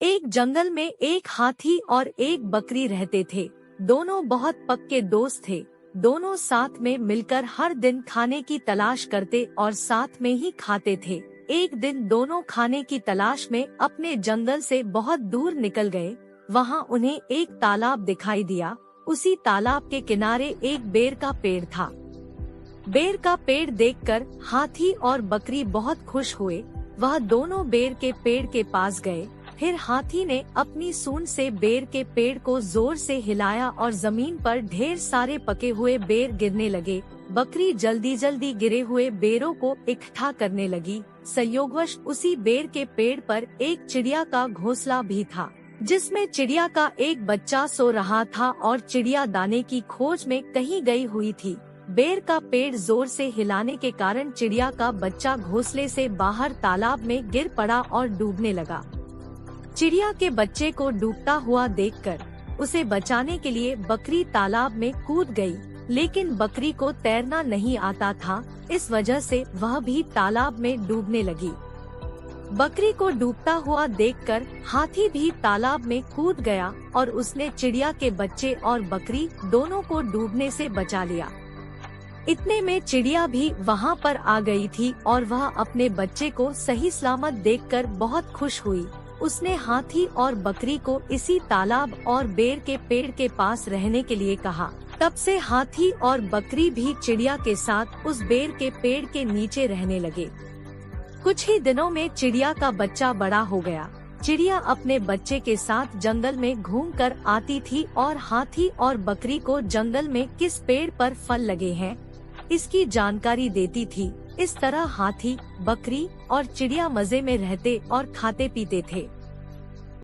एक जंगल में एक हाथी और एक बकरी रहते थे। दोनों बहुत पक्के दोस्त थे। दोनों साथ में मिलकर हर दिन खाने की तलाश करते और साथ में ही खाते थे। एक दिन दोनों खाने की तलाश में अपने जंगल से बहुत दूर निकल गए। वहाँ उन्हें एक तालाब दिखाई दिया। उसी तालाब के किनारे एक बेर का पेड़ था। बेर का पेड़ देखकर हाथी और बकरी बहुत खुश हुए। वह दोनों बेर के पेड़ के पास गए। फिर हाथी ने अपनी सूंड से बेर के पेड़ को जोर से हिलाया और जमीन पर ढेर सारे पके हुए बेर गिरने लगे। बकरी जल्दी जल्दी गिरे हुए बेरों को इकट्ठा करने लगी। संयोगवश उसी बेर के पेड़ पर एक चिड़िया का घोंसला भी था, जिसमें चिड़िया का एक बच्चा सो रहा था और चिड़िया दाने की खोज में कहीं गई हुई थी। बेर का पेड़ जोर से हिलाने के कारण चिड़िया का बच्चा घोंसले से बाहर तालाब में गिर पड़ा और डूबने लगा। चिड़िया के बच्चे को डूबता हुआ देखकर उसे बचाने के लिए बकरी तालाब में कूद गई, लेकिन बकरी को तैरना नहीं आता था। इस वजह से वह भी तालाब में डूबने लगी। बकरी को डूबता हुआ देखकर हाथी भी तालाब में कूद गया और उसने चिड़िया के बच्चे और बकरी दोनों को डूबने से बचा लिया। इतने में चिड़िया भी वहाँ पर आ गई थी और वह अपने बच्चे को सही सलामत देखकर बहुत खुश हुई। उसने हाथी और बकरी को इसी तालाब और बेर के पेड़ के पास रहने के लिए कहा। तब से हाथी और बकरी भी चिड़िया के साथ उस बेर के पेड़ के नीचे रहने लगे। कुछ ही दिनों में चिड़िया का बच्चा बड़ा हो गया। चिड़िया अपने बच्चे के साथ जंगल में घूमकर आती थी और हाथी और बकरी को जंगल में किस पेड़ पर फल लगे हैं इसकी जानकारी देती थी। इस तरह हाथी, बकरी और चिड़िया मजे में रहते और खाते पीते थे।